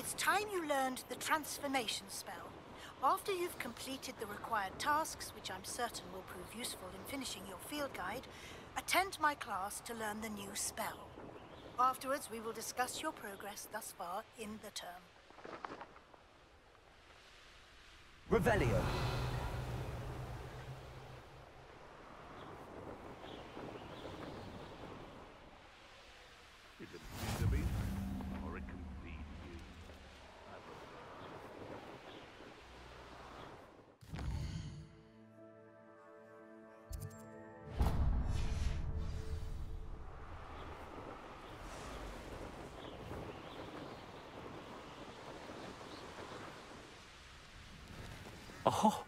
It's time you learned the transformation spell. After you've completed the required tasks, which I'm certain will prove useful in finishing your field guide, attend my class to learn the new spell. Afterwards, we will discuss your progress thus far in the term. Revelio. Is it meant to be? Or it can be you. Oh,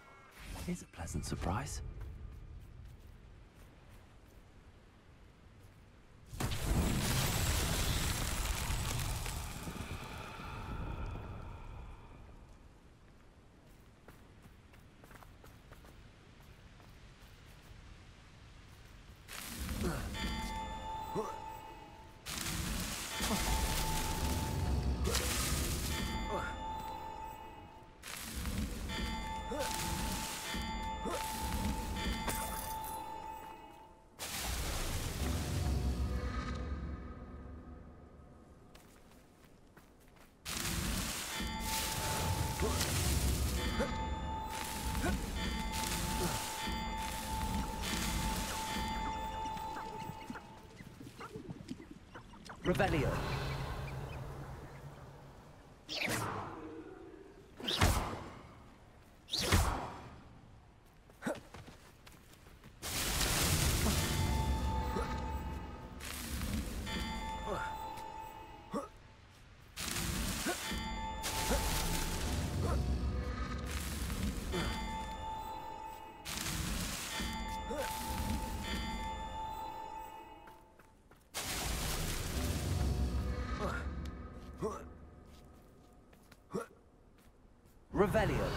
here's a pleasant surprise. Revelio. Revelio.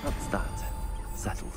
That's that. Settled.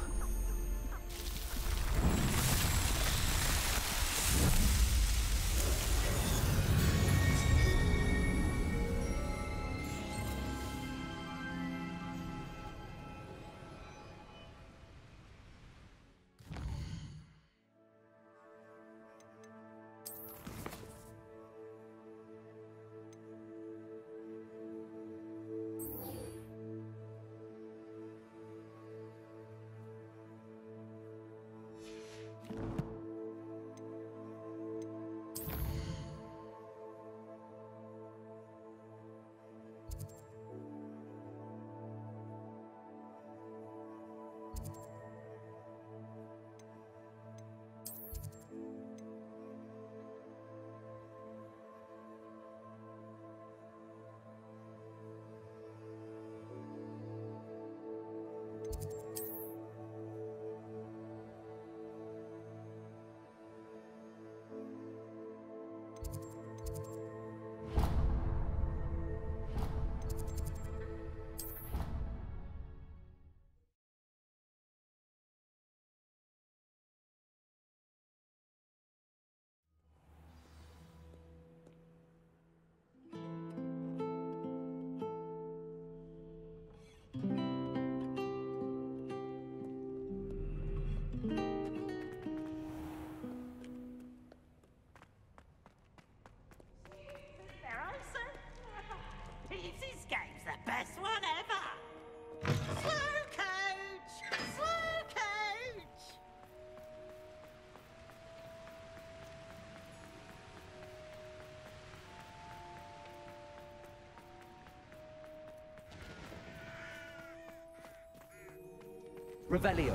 Revelio.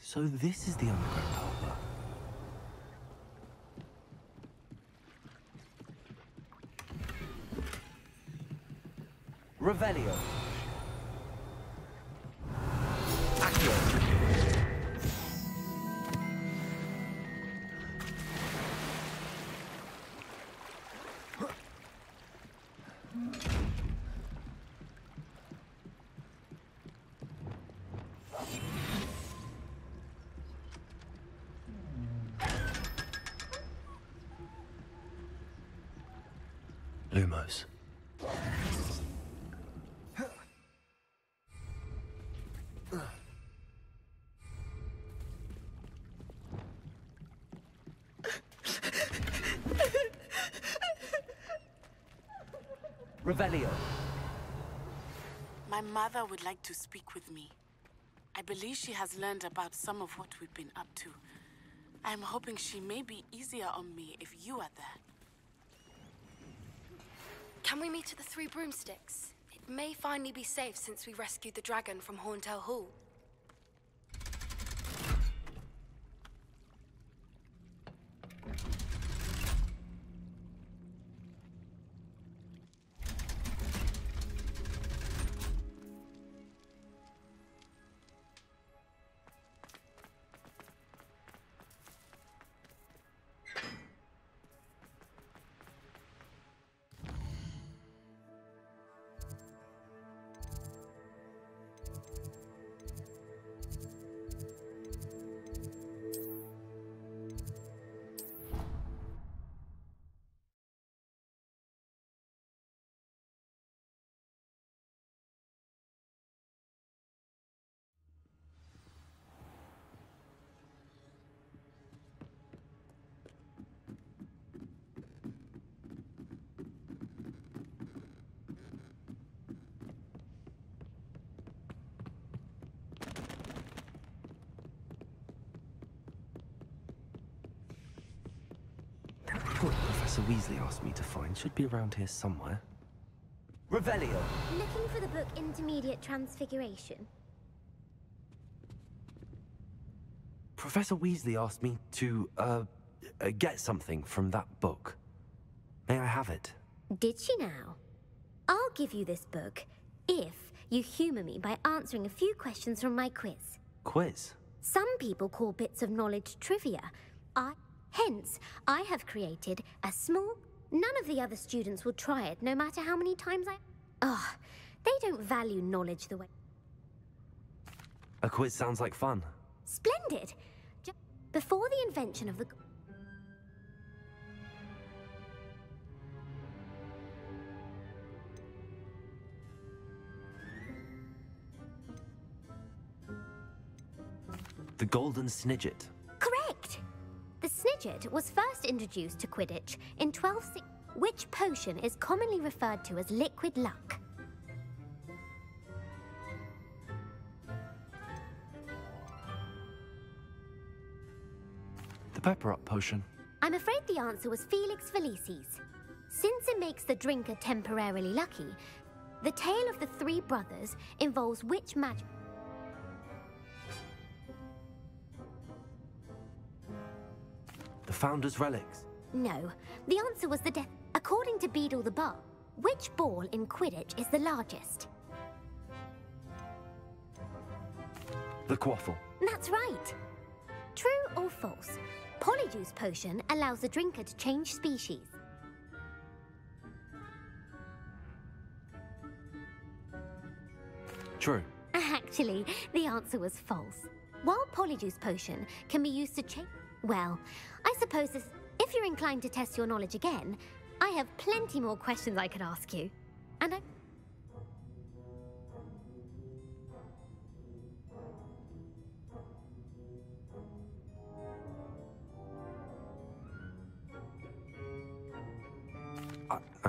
So this is the underground harbour. Revelio. Accio. Lumos. Revelio. My mother would like to speak with me. I believe she has learned about some of what we've been up to. I'm hoping she may be easier on me if you are there. Can we meet at the Three Broomsticks? It may finally be safe since we rescued the dragon from Horntail Hall. What Professor Weasley asked me to find should be around here somewhere. Revelio. Looking for the book Intermediate Transfiguration? Professor Weasley asked me to, get something from that book. May I have it? Did she now? I'll give you this book if you humor me by answering a few questions from my quiz. Quiz? Some people call bits of knowledge trivia. Hence, I have created a small... None of the other students will try it, no matter how many times they don't value knowledge the way... A quiz sounds like fun. Splendid! Before the invention of the... The Golden Snidget. Correct! The Snidget was first introduced to Quidditch in 1260, which potion is commonly referred to as liquid luck. The Pepper Up potion. I'm afraid the answer was Felix Felicis. Since it makes the drinker temporarily lucky, the tale of the three brothers involves which magic... The Founder's Relics. No, the answer was the death... According to Beedle the Bar, which ball in Quidditch is the largest? The Quaffle. That's right. True or false? Polyjuice potion allows the drinker to change species. True. Actually, the answer was false. While Polyjuice potion can be used to change... Well, I suppose if you're inclined to test your knowledge again, I have plenty more questions I could ask you. And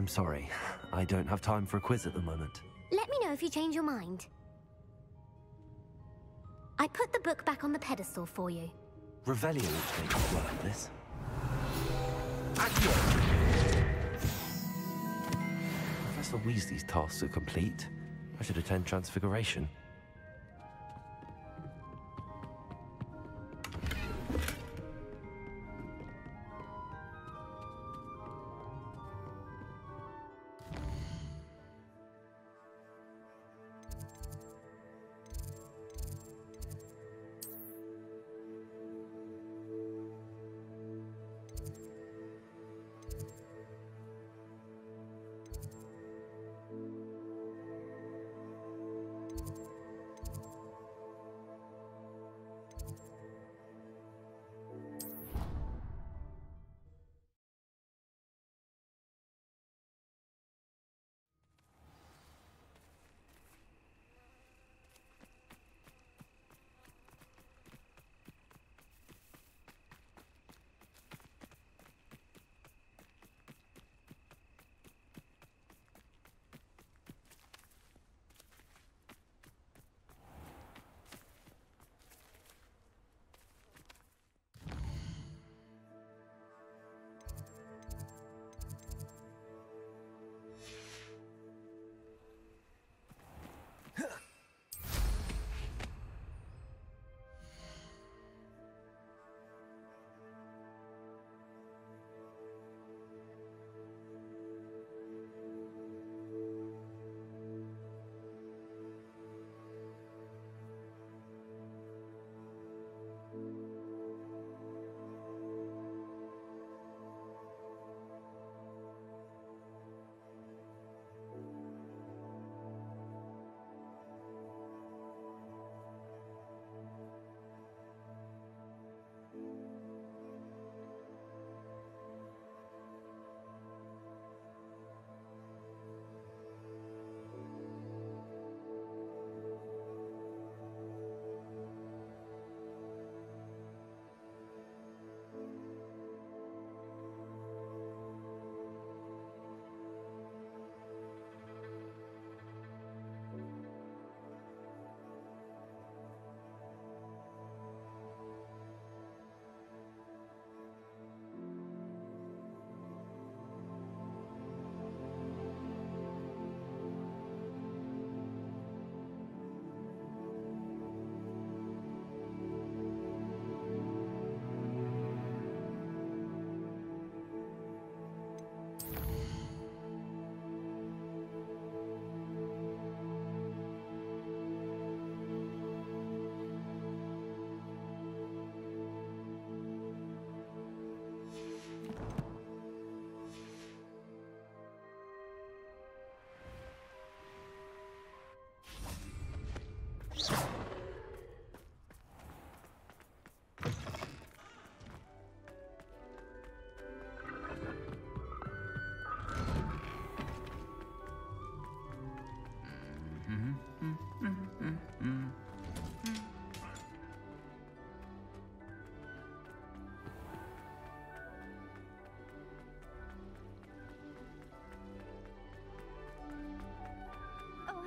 I'm sorry. I don't have time for a quiz at the moment. Let me know if you change your mind. I put the book back on the pedestal for you. Revelio which makes it worthless. Professor Weasley's tasks are complete. I should attend Transfiguration.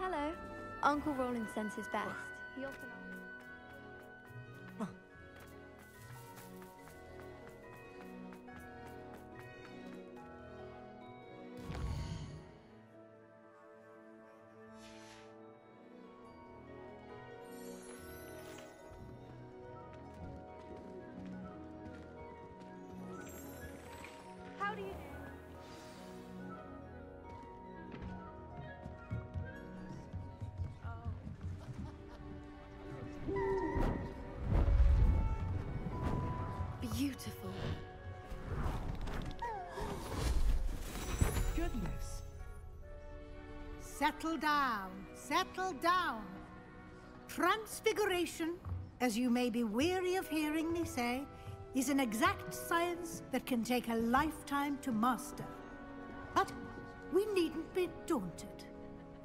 Hello. Uncle Roland sends his best. He often... How do you do? Beautiful. Goodness. Settle down. Settle down. Transfiguration, as you may be weary of hearing me say, is an exact science that can take a lifetime to master. But we needn't be daunted.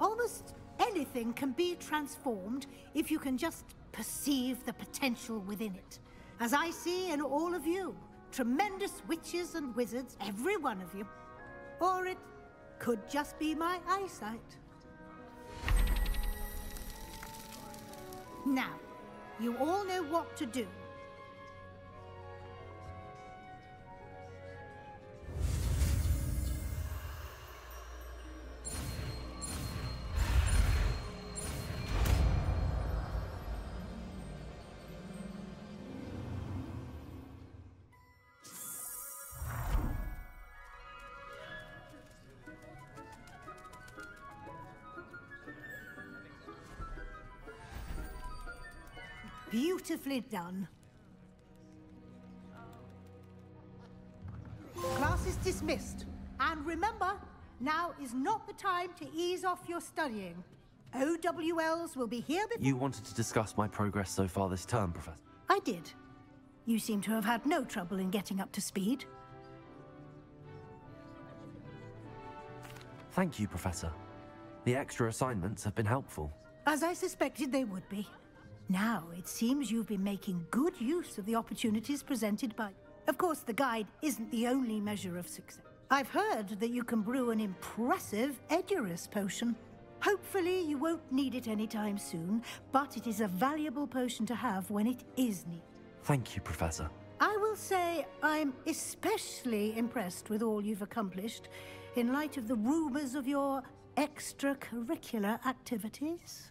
Almost anything can be transformed if you can just perceive the potential within it. As I see in all of you, tremendous witches and wizards, every one of you. Or it Could just be my eyesight. Now, you all know what to do. Beautifully done. Class is dismissed. And remember, now is not the time to ease off your studying. OWLs will be here before... You wanted to discuss my progress so far this term, Professor? I did. You seem to have had no trouble in getting up to speed. Thank you, Professor. The extra assignments have been helpful. As I suspected they would be. Now, it seems you've been making good use of the opportunities presented by... Of course, the guide isn't the only measure of success. I've heard that you can brew an impressive Edurus potion. Hopefully, you won't need it anytime soon, but it is a valuable potion to have when it is needed. Thank you, Professor. I will say I'm especially impressed with all you've accomplished in light of the rumors of your extracurricular activities.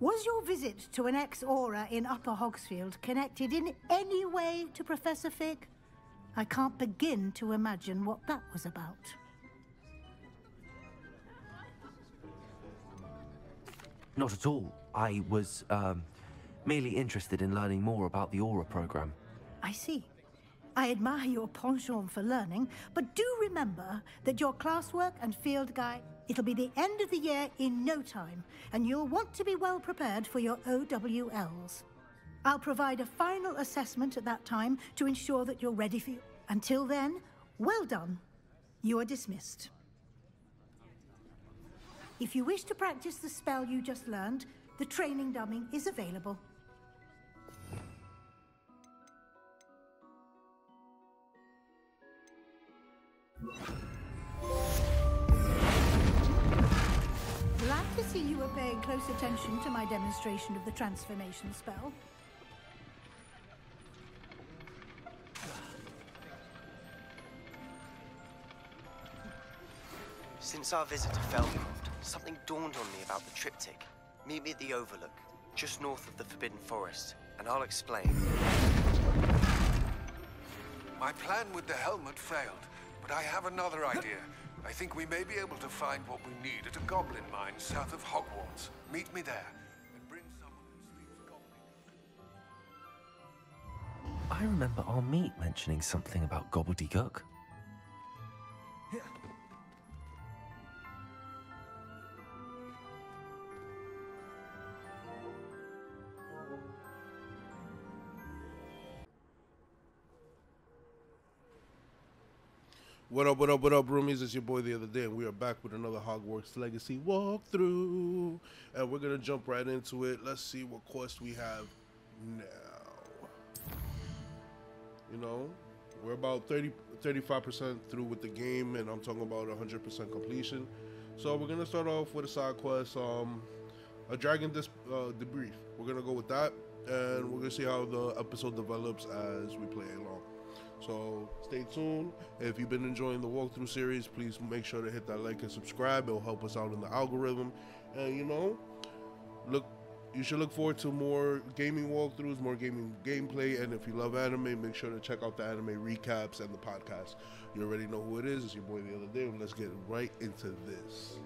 Was your visit to an ex-aura in Upper Hogsfield connected in any way to Professor Fig? I can't begin to imagine what that was about. Not at all. I was, merely interested in learning more about the Aura program. I see. I admire your penchant for learning, but do remember that your classwork and field guide, it'll be the end of the year in no time, and you'll want to be well prepared for your OWLs. I'll provide a final assessment at that time to ensure that you're ready for you. Until then, well done. You are dismissed. If you wish to practice the spell you just learned, the training dummy is available. Glad to see you are paying close attention to my demonstration of the transformation spell. Since our visit to Feldcroft, something dawned on me about the triptych. Meet me at the Overlook, just north of the Forbidden Forest, and I'll explain. My plan with the helmet failed, but I have another idea. I think we may be able to find what we need at a goblin mine south of Hogwarts. Meet me there, and bring someone who speaks goblin. I remember our meet mentioning something about gobbledygook. What up, roomies? It's your boy The Other Day, and we are back with another Hogwarts Legacy walkthrough. And we're going to jump right into it. Let's see what quest we have now. You know, we're about 35% through with the game, and I'm talking about 100% completion. So we're going to start off with a side quest, a dragon debrief. We're going to go with that, and we're going to see how the episode develops as we play along. So stay tuned. If you've been enjoying the walkthrough series, please make sure to hit that like and subscribe. It'll help us out in the algorithm. And you know, you should look forward to more gaming walkthroughs, more gaming gameplay. And if you love anime, make sure to check out the anime recaps and the podcast. You already know who it is. It's your boy The Other Day. And let's get right into this.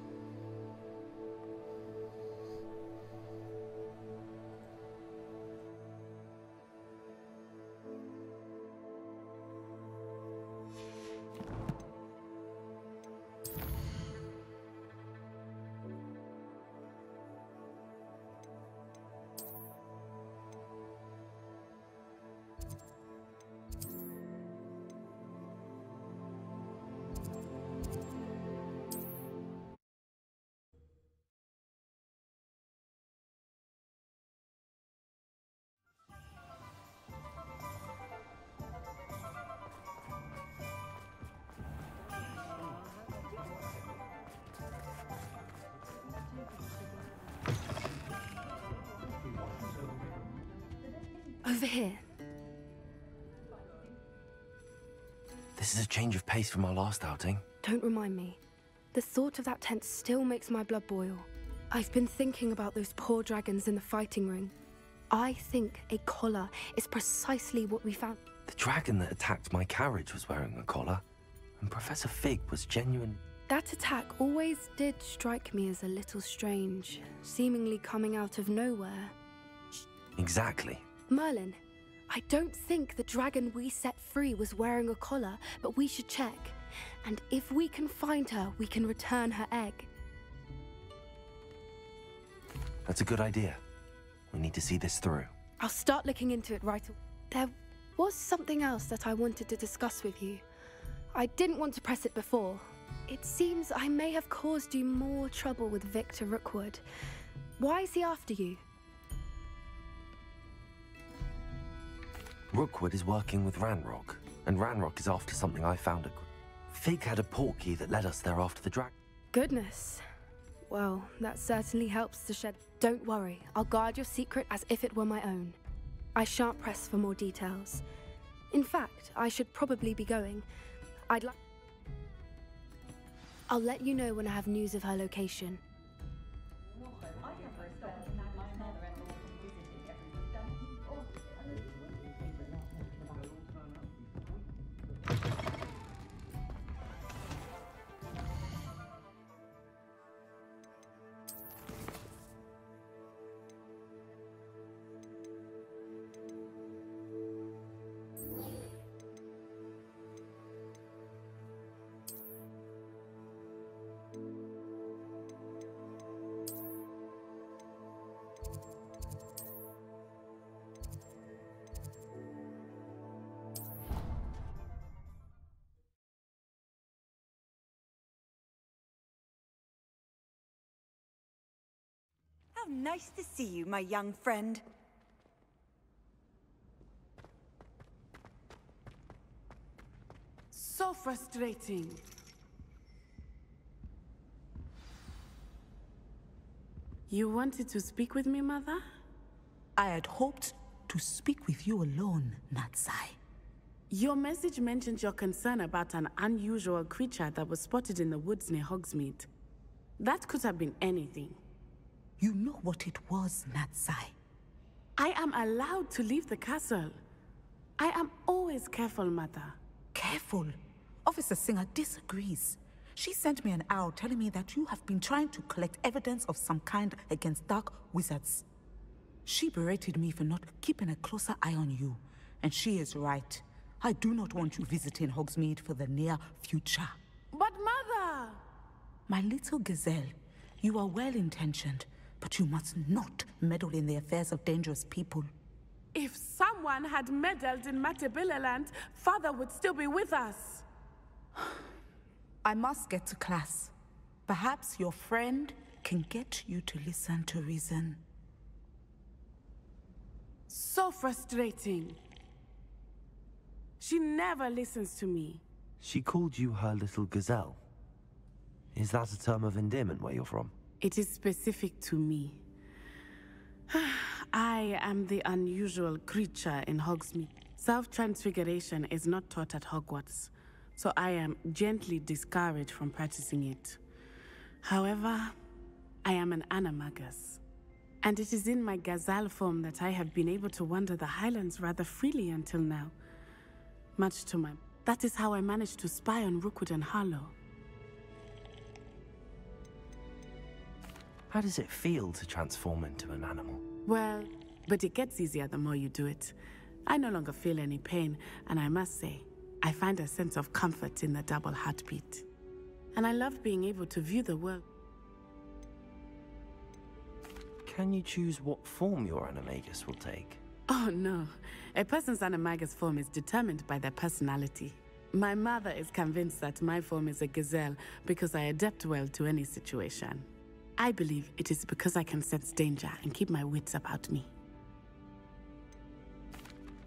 over here. This is a change of pace from our last outing. Don't remind me. The thought of that tent still makes my blood boil. I've been thinking about those poor dragons in the fighting ring. I think a collar is precisely what we found. The dragon that attacked my carriage was wearing a collar, and Professor Fig was genuine. That attack always did strike me as a little strange, seemingly coming out of nowhere. Exactly. Merlin, I don't think the dragon we set free was wearing a collar, but we should check. And if we can find her, we can return her egg. That's a good idea. We need to see this through. I'll start looking into it right away. There was something else that I wanted to discuss with you. I didn't want to press it before. It seems I may have caused you more trouble with Victor Rookwood. Why is he after you? Rookwood is working with Ranrock, and Ranrock is after something I found at... Fig had a portkey that led us there after the dragon. Goodness. Well, that certainly helps to shed... Don't worry, I'll guard your secret as if it were my own. I shan't press for more details. In fact, I should probably be going. I'll let you know when I have news of her location. How nice to see you, my young friend. So frustrating. You wanted to speak with me, Mother? I had hoped to speak with you alone, Natsai. Your message mentioned your concern about an unusual creature that was spotted in the woods near Hogsmeade. That could have been anything. You know what it was, Natsai. I am allowed to leave the castle. I am always careful, Mother. Careful? Officer Singer disagrees. She sent me an owl telling me that you have been trying to collect evidence of some kind against dark wizards. She berated me for not keeping a closer eye on you, and she is right. I do not want you visiting Hogsmeade for the near future. But Mother! My little gazelle, you are well-intentioned, but you must not meddle in the affairs of dangerous people. If someone had meddled in Matabeleland, Father would still be with us. I must get to class. Perhaps your friend can get you to listen to reason. So frustrating. She never listens to me. She called you her little gazelle. Is that a term of endearment where you're from? It is specific to me. I am the unusual creature in Hogsmeade. Self-transfiguration is not taught at Hogwarts, so I am gently discouraged from practicing it. However, I am an animagus, and it is in my gazelle form that I have been able to wander the Highlands rather freely until now. Much to my... That is how I managed to spy on Rookwood and Harlow. How does it feel to transform into an animal? Well, but it gets easier the more you do it. I no longer feel any pain, and I must say, I find a sense of comfort in the double heartbeat. And I love being able to view the world. Can you choose what form your animagus will take? Oh no, a person's animagus form is determined by their personality. My mother is convinced that my form is a gazelle because I adapt well to any situation. I believe it is because I can sense danger and keep my wits about me.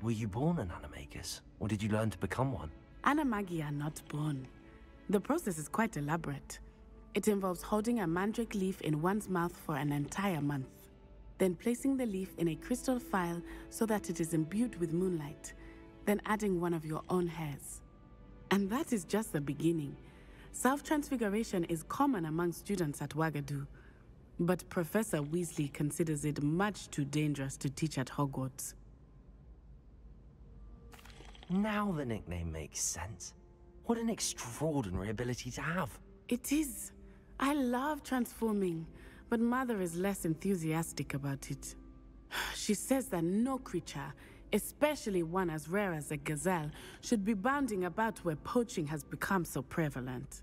Were you born an animagus, or did you learn to become one? Animagi are not born. The process is quite elaborate. It involves holding a mandrake leaf in one's mouth for an entire month. then placing the leaf in a crystal phial so that it is imbued with moonlight, then adding one of your own hairs. And that is just the beginning. Self-transfiguration is common among students at Wagadu, but Professor Weasley considers it much too dangerous to teach at Hogwarts. Now the nickname makes sense. What an extraordinary ability to have. It is. I love transforming, but Mother is less enthusiastic about it. She says that no creature, especially one as rare as a gazelle, should be bounding about where poaching has become so prevalent.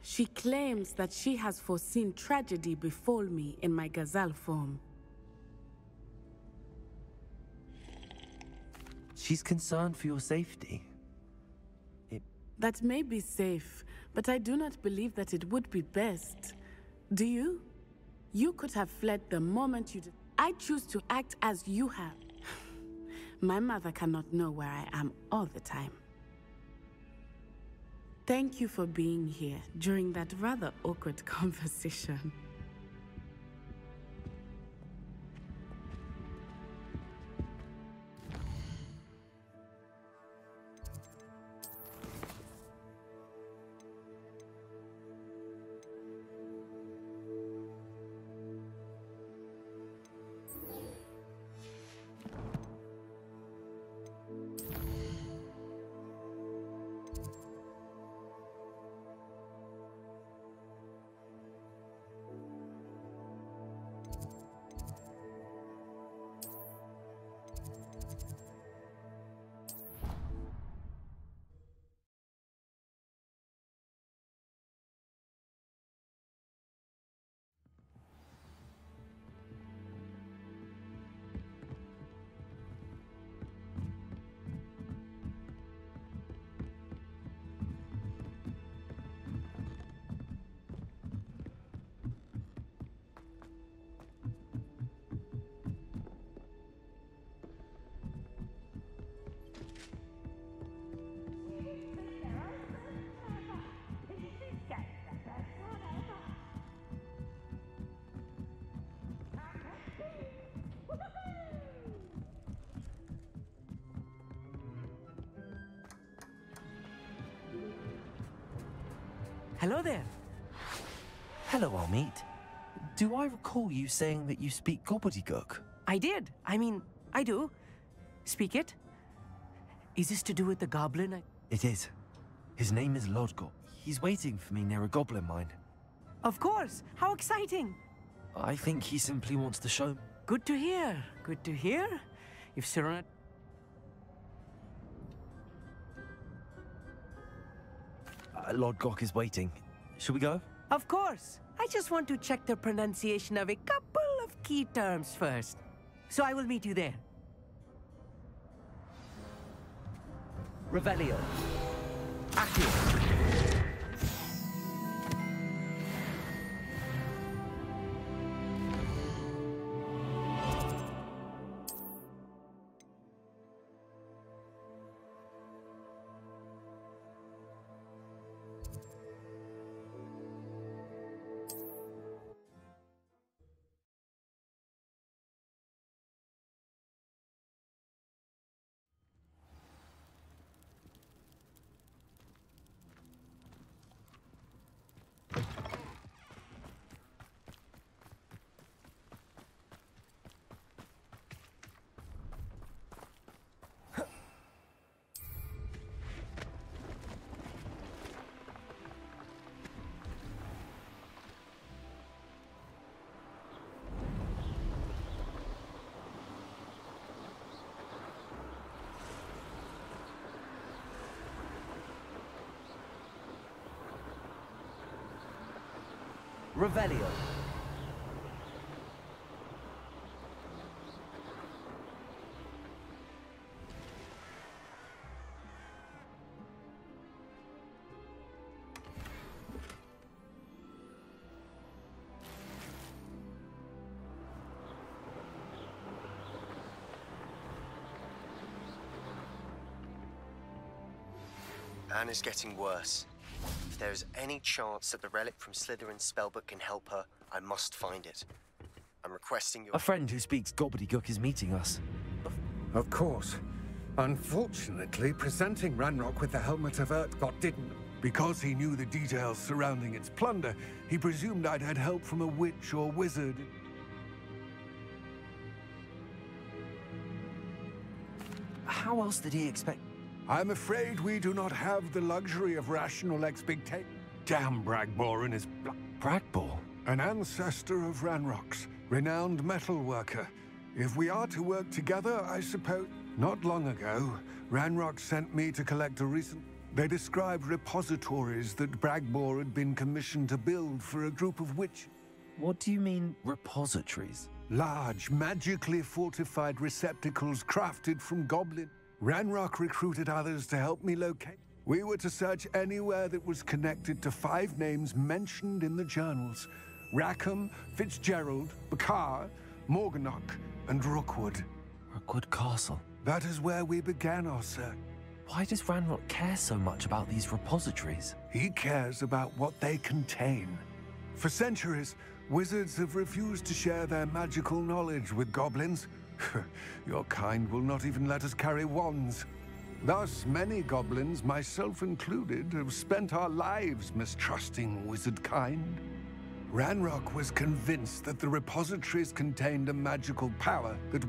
She claims that she has foreseen tragedy befall me in my gazelle form. She's concerned for your safety. That may be safe, but I do not believe that it would be best. Do you? You could have fled the moment you did. I choose to act as you have. My mother cannot know where I am all the time. Thank you for being here during that rather awkward conversation. Hello there. Hello, Almeet. Do I recall you saying that you speak gobbledygook? I did. I mean, I do. Speak it. Is this to do with the goblin? It is. His name is Lodgok. He's waiting for me near a goblin mine. Of course. How exciting. I think he simply wants to show... Good to hear. Good to hear. If Sir... Lodgok is waiting. Shall we go? Of course. I just want to check the pronunciation of a couple of key terms first. So I will meet you there. Revelio. Accio. Revelio. Anne is getting worse. If there is any chance that the relic from Slytherin's spellbook can help her, I must find it. I'm requesting your... A friend who speaks gobbledygook is meeting us. Of course. Unfortunately, presenting Ranrock with the Helmet of Urtkot didn't. Because he knew the details surrounding its plunder, he presumed I'd had help from a witch or wizard. How else did he expect... I'm afraid we do not have the luxury of rational expectation. Damn Bragbor and his... Bragbor? An ancestor of Ranrock's, renowned metal worker. If we are to work together, I suppose... Not long ago, Ranrock sent me to collect a recent... They described repositories that Bragbor had been commissioned to build for a group of witches. What do you mean, repositories? Large, magically fortified receptacles crafted from goblin. Ranrock recruited others to help me locate. We were to search anywhere that was connected to 5 names mentioned in the journals. Rackham, Fitzgerald, Bakar, Morganach, and Rookwood. Rookwood Castle? That is where we began our search. Why does Ranrock care so much about these repositories? He cares about what they contain. For centuries, wizards have refused to share their magical knowledge with goblins. Your kind will not even let us carry wands. Thus, many goblins, myself included, have spent our lives mistrusting wizard kind. Ranrock was convinced that the repositories contained a magical power that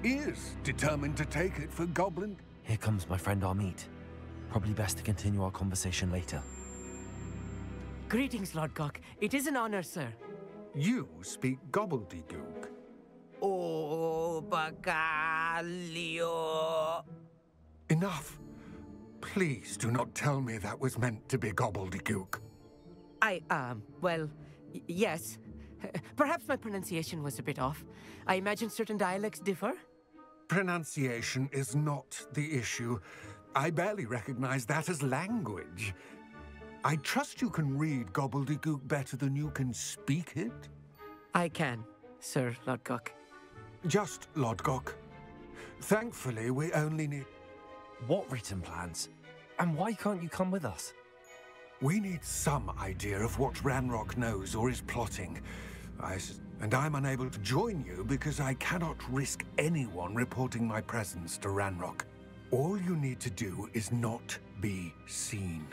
is determined to take it for goblin. Here comes my friend Amit. Probably best to continue our conversation later. Greetings, Lord Gok. It is an honor, sir. You speak gobbledygook. Oh, Bagalio. Enough. Please do not tell me that was meant to be gobbledygook. Well, yes. Perhaps my pronunciation was a bit off. I imagine certain dialects differ. Pronunciation is not the issue. I barely recognize that as language. I trust you can read gobbledygook better than you can speak it? I can, Sir Lodgok. Just Lodgok. Thankfully, we only need... What written plans? And why can't you come with us? We need some idea of what Ranrock knows or is plotting. And I'm unable to join you because I cannot risk anyone reporting my presence to Ranrock. All you need to do is not be seen,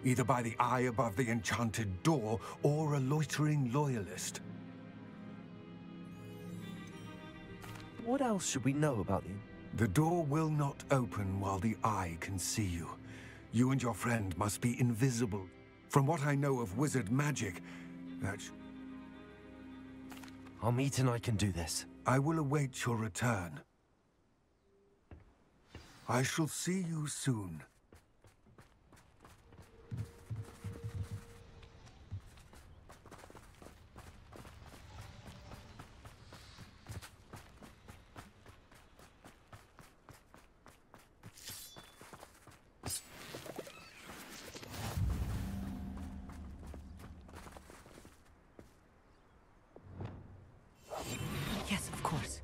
either by the eye above the enchanted door or a loitering loyalist. What else should we know about you? The door will not open while the eye can see you. You and your friend must be invisible. From what I know of wizard magic, Amit and I can do this. I will await your return. I shall see you soon. Yes, of course.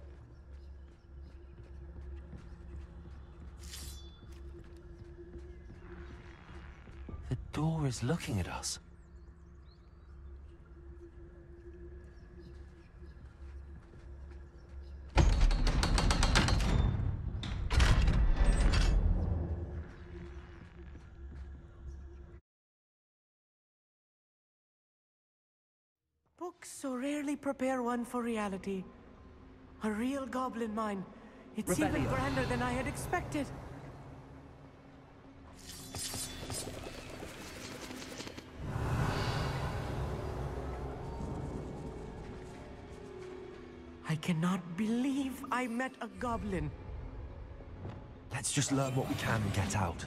The door is looking at us. Books so rarely prepare one for reality. A real goblin mine. It's even grander than I had expected. I cannot believe I met a goblin. Let's just learn what we can and get out.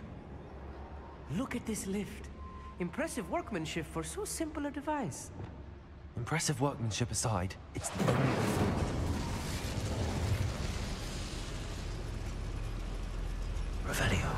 Look at this lift. Impressive workmanship for so simple a device. Impressive workmanship aside, it's the only way forward. Revelio.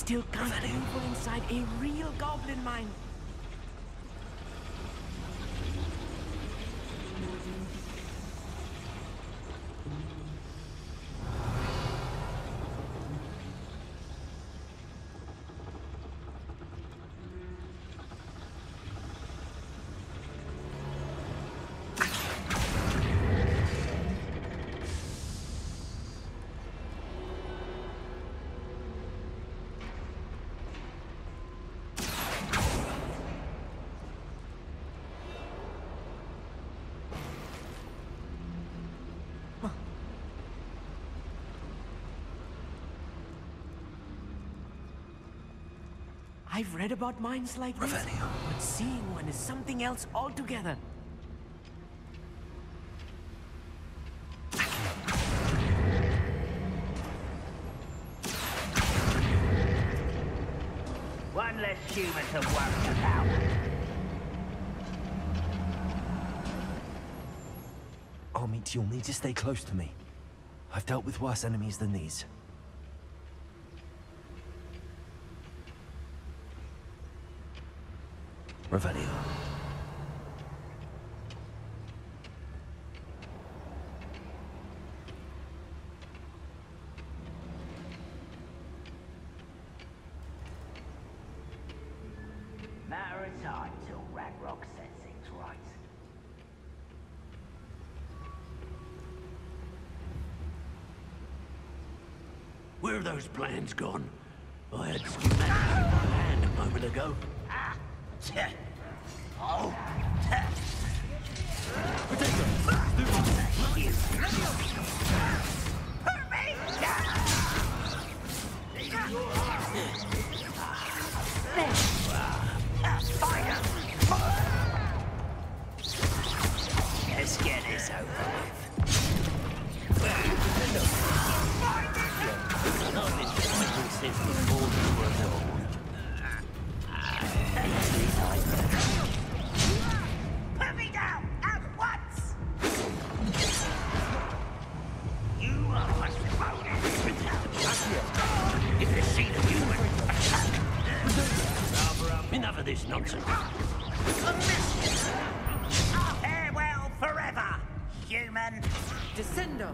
still comfortable inside a real goblin mine. I've read about mines like this, but seeing one is something else altogether. One less human to worry about. Amit, you'll need to stay close to me. I've dealt with worse enemies than these. Revelio. Matter of time till Ranrock sets things right. Where have those plans gone? I had schematics in my hand a moment ago. Oh! Let's get this over with. I've been fighting since before you were born. Put me down at once! You are what's promoted. If they see the human attack. Enough of this nonsense. Farewell forever, human. Descendo.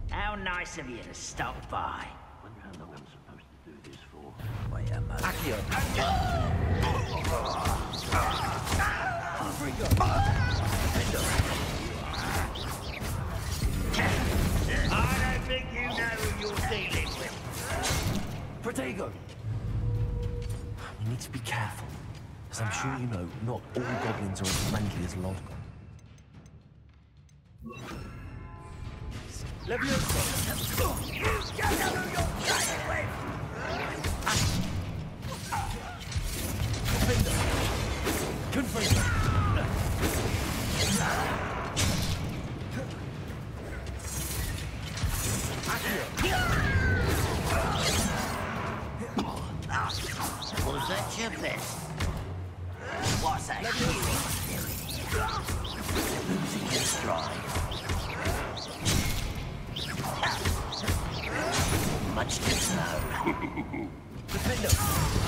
How nice of you to stop by. Wonder how long I'm supposed to do this for. Wait a moment. Accio. I don't think you know who you're dealing with. Protego! We need to be careful. As I'm sure you know, not all goblins are as friendly as Lod. Levioso! You don't know who you're playing with! Was that your best? What's that? Losing your stride. Much to know.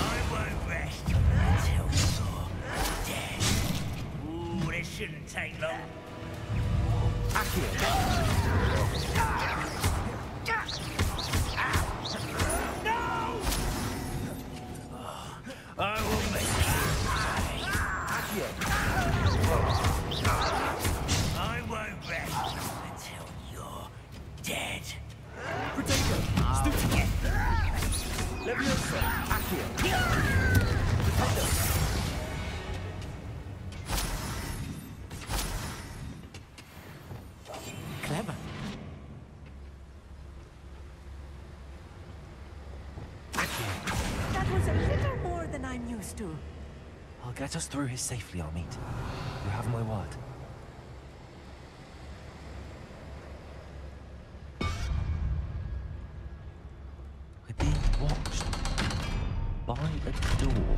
I won't rest until you're dead. Ooh, this shouldn't take long. No! I will make I won't rest until you're dead. Clever. That was a little more than I'm used to. I'll get us through here safely, Amit. You have my word. We're being watched by a door.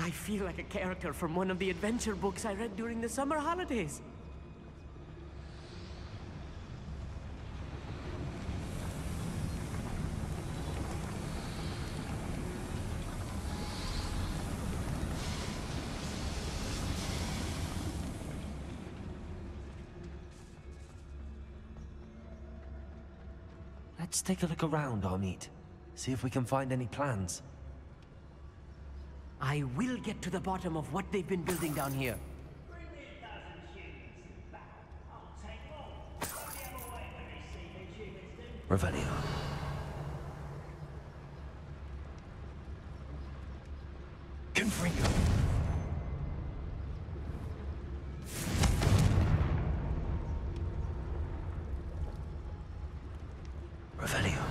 I feel like a character from one of the adventure books I read during the summer holidays. Let's take a look around, Amit. See if we can find any plans. I will get to the bottom of what they've been building down here. Revelio. Confringo. Revelio.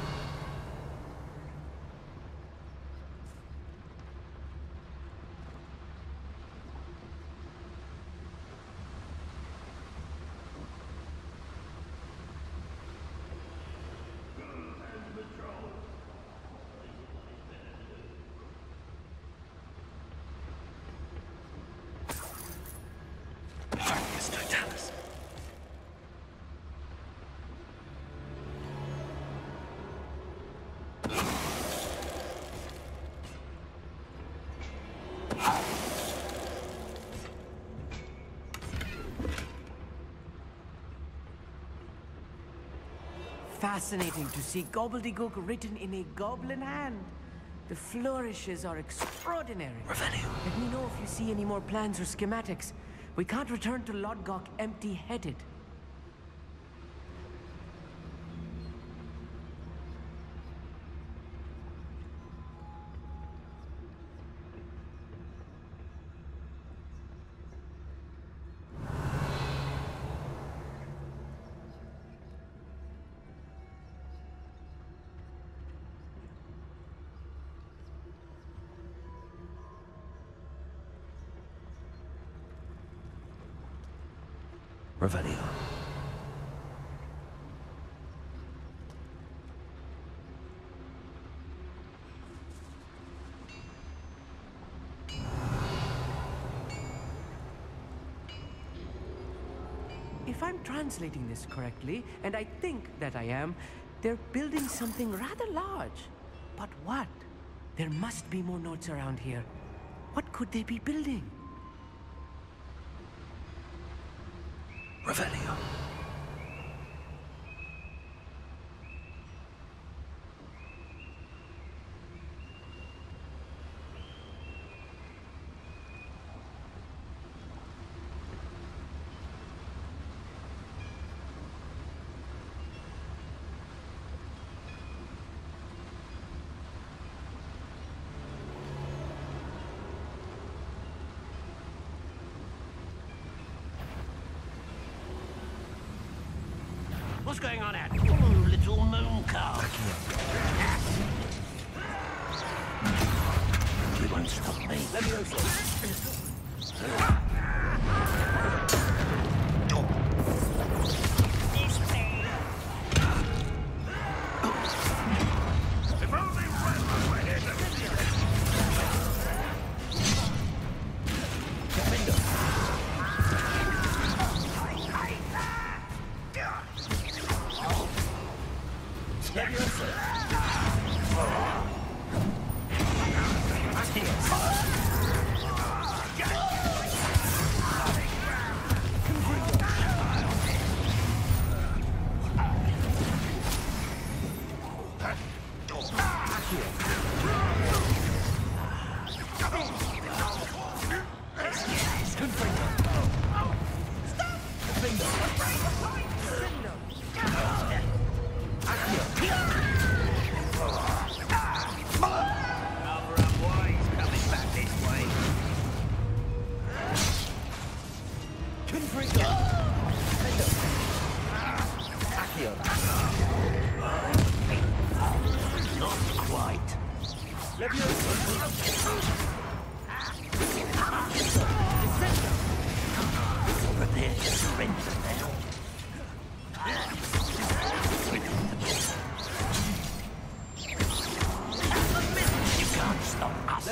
Fascinating to see gobbledygook written in a goblin hand. The flourishes are extraordinary. Revelio. Let me know if you see any more plans or schematics. We can't return to Lodgok empty-headed. Revelio. If I'm translating this correctly, and I think that I am, they're building something rather large. But what? There must be more notes around here. What could they be building? Revelio. What's going on out? Oh, little moon calf. You won't stop me. Let me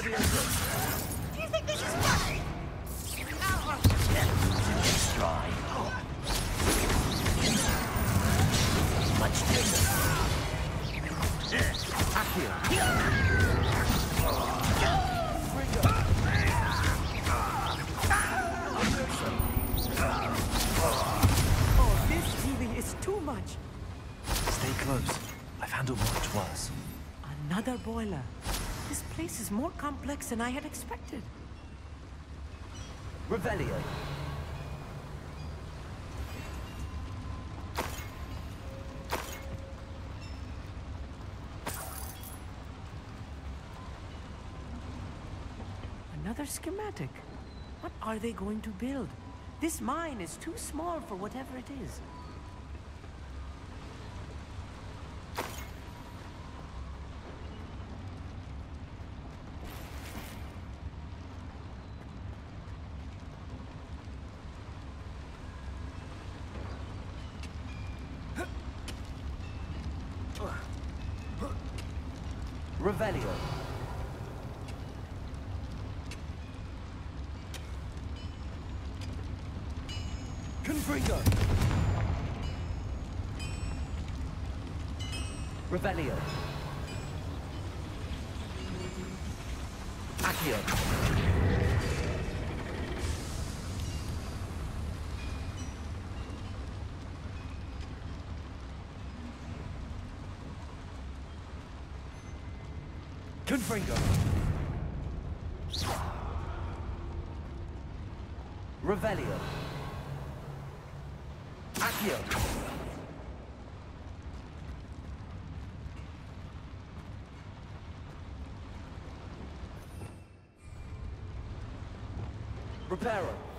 Do you think this close. I've handled much worse. Another boiler. This place is more complex than I had expected. Revelio. Another schematic. What are they going to build? This mine is too small for whatever it is. Revelio. Confringo. Revelio. Accio. Confringo. Revelio. Accio. Reparo.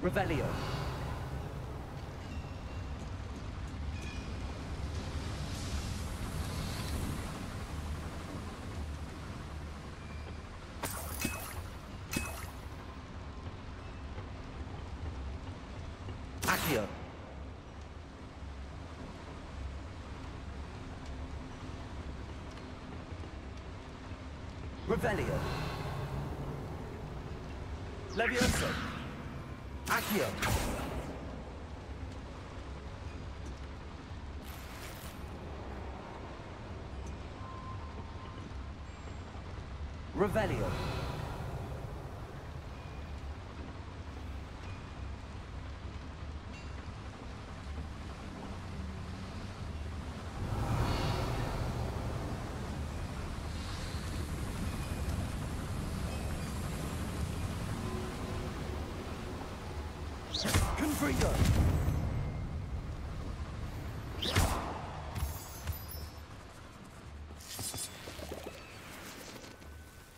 Revelio. Accio. Revelio. Levioso. Accio. Revelio. Confringo.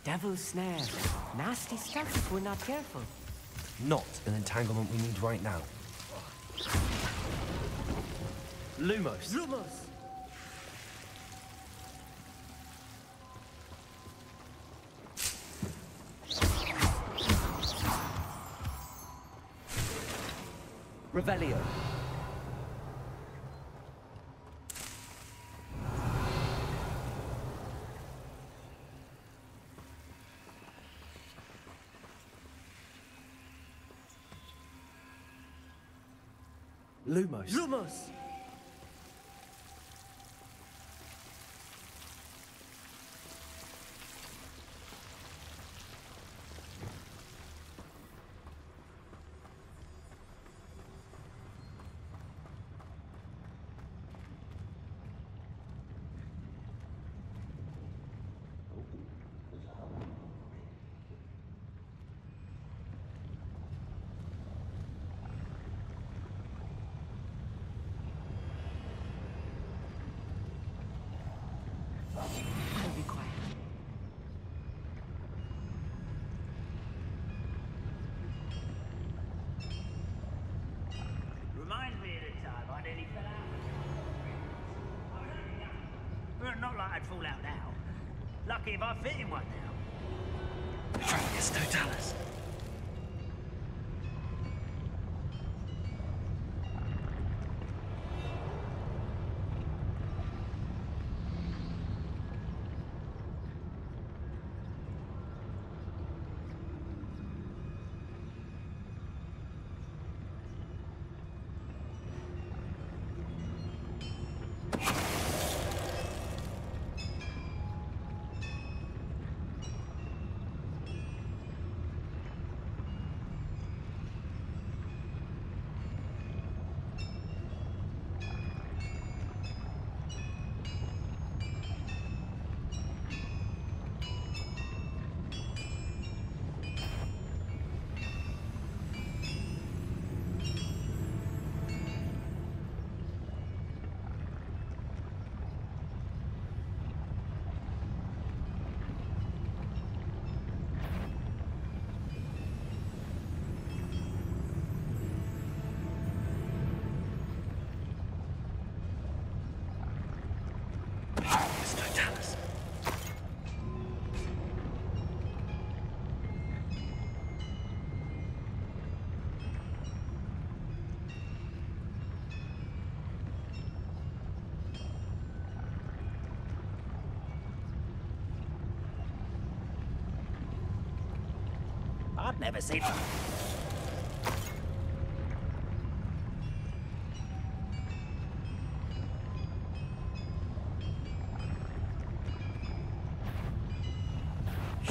Devil's snare. Nasty stuff if we're not careful. Not an entanglement we need right now. Lumos. Lumos! Revelio. Lumos. Lumos! I'll be quiet. Reminds me of the time I nearly fell out. Well, not like I'd fall out now. Lucky if I fit in one now. Focus, Totalis. I've never seen... Show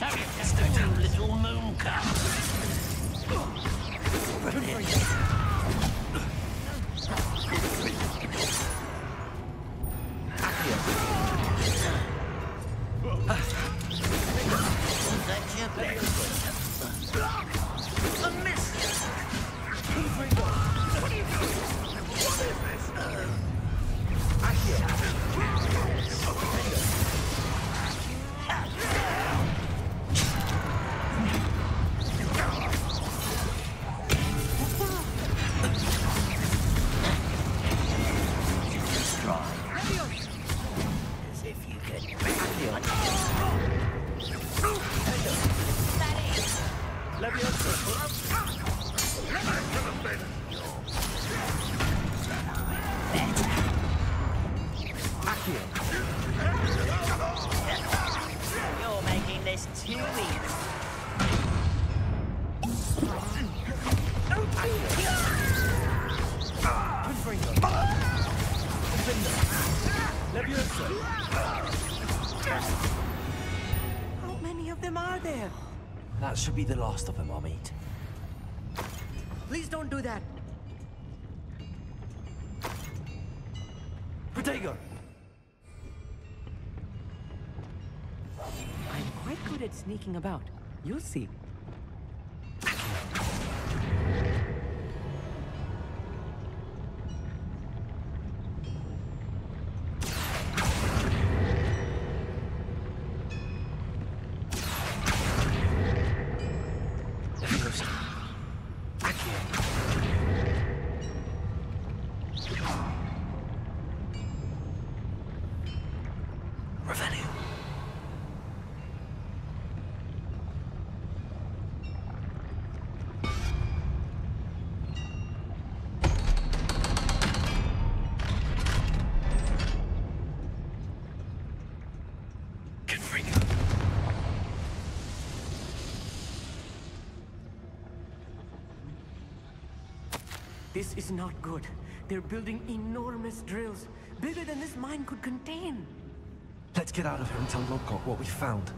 your distance, you little moon cow. That's your best. A miss. What are you doing? What is this? As if you could... You're making this too easy. How many of them are there? That should be the last of them, I'll meet. Please don't do that. Protego! I'm quite good at sneaking about. You'll see. This is not good. They're building enormous drills, bigger than this mine could contain. Let's get out of here and tell Lodcock what we found.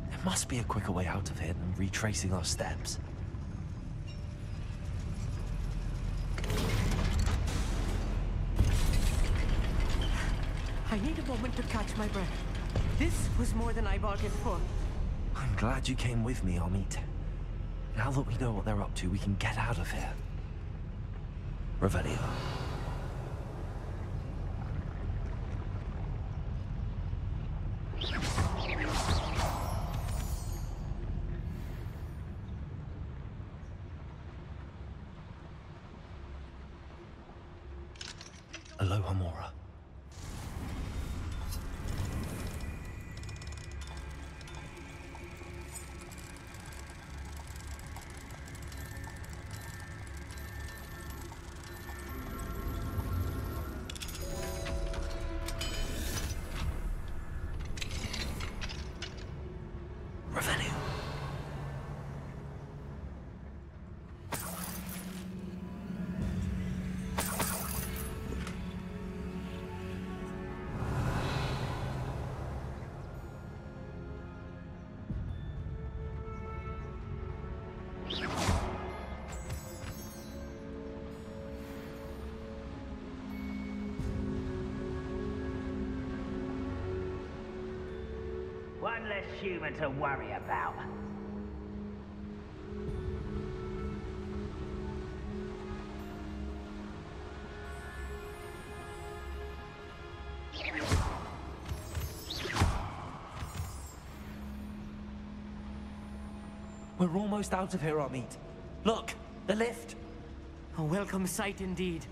There must be a quicker way out of here than retracing our steps. I need a moment to catch my breath. This was more than I bargained for. I'm glad you came with me, Amit. Now that we know what they're up to, we can get out of here. Revelio. Aloha Mora. Revenue. One less human to worry about. We're almost out of here, Amit. Look, the lift. A welcome sight indeed.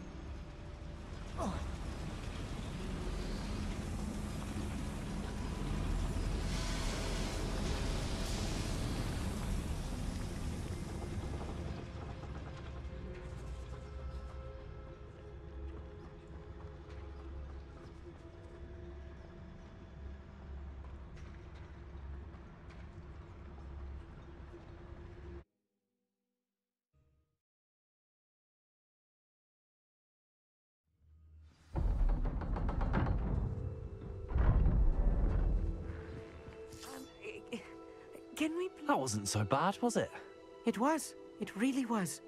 Can we please... That wasn't so bad, was it? It was. It really was.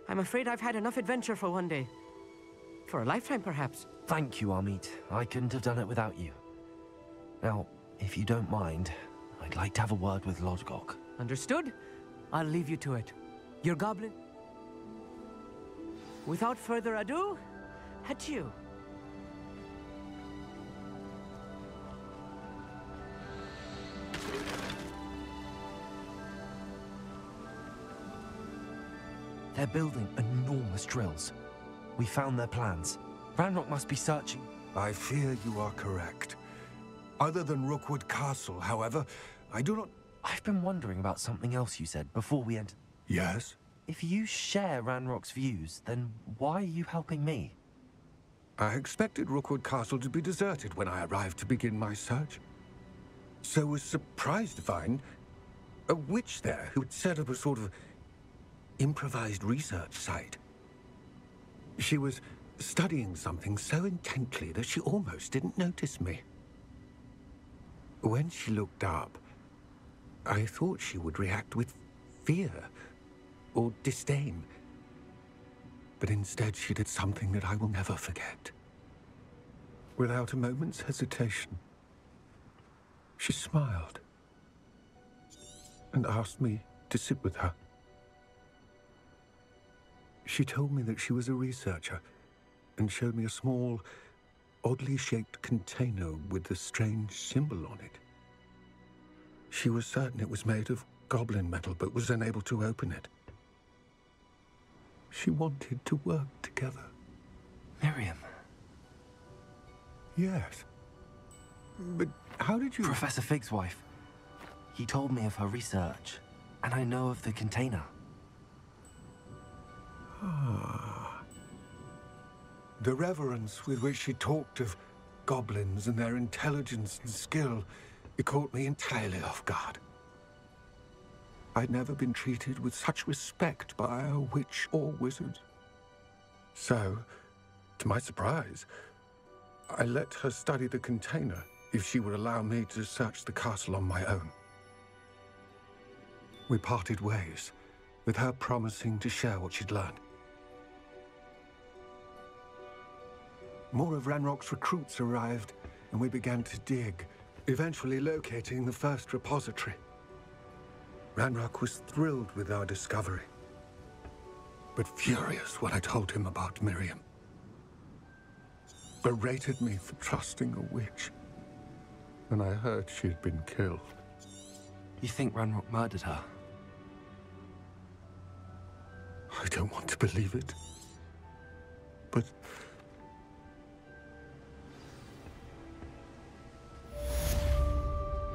I'm afraid I've had enough adventure for one day. For a lifetime, perhaps. Thank you, Amit. I couldn't have done it without you. Now, if you don't mind, I'd like to have a word with Lodgok. Understood? I'll leave you to it. Your goblin... Without further ado, adieu. They're building enormous drills. We found their plans. Ranrock must be searching. I fear you are correct. Other than Rookwood Castle, however, I do not... I've been wondering about something else you said before we entered. Yes? If you share Ranrock's views, then why are you helping me? I expected Rookwood Castle to be deserted when I arrived to begin my search. So was surprised to find a witch there who had set up a sort of improvised research site. She was studying something so intently that she almost didn't notice me. When she looked up, I thought she would react with fear or disdain. But instead she did something that I will never forget. Without a moment's hesitation, she smiled and asked me to sit with her. She told me that she was a researcher and showed me a small, oddly shaped container with a strange symbol on it. She was certain it was made of goblin metal, but was unable to open it. She wanted to work together. Miriam. Yes. But how did you... Professor Fig's wife. He told me of her research, and I know of the container. Ah. The reverence with which she talked of goblins and their intelligence and skill, it caught me entirely off guard. I'd never been treated with such respect by a witch or wizard. So, to my surprise, I let her study the container if she would allow me to search the castle on my own. We parted ways, with her promising to share what she'd learned. More of Ranrock's recruits arrived, and we began to dig, eventually locating the first repository. Ranrock was thrilled with our discovery, but furious when I told him about Miriam. Berated me for trusting a witch, and I heard she'd been killed. You think Ranrock murdered her? I don't want to believe it, but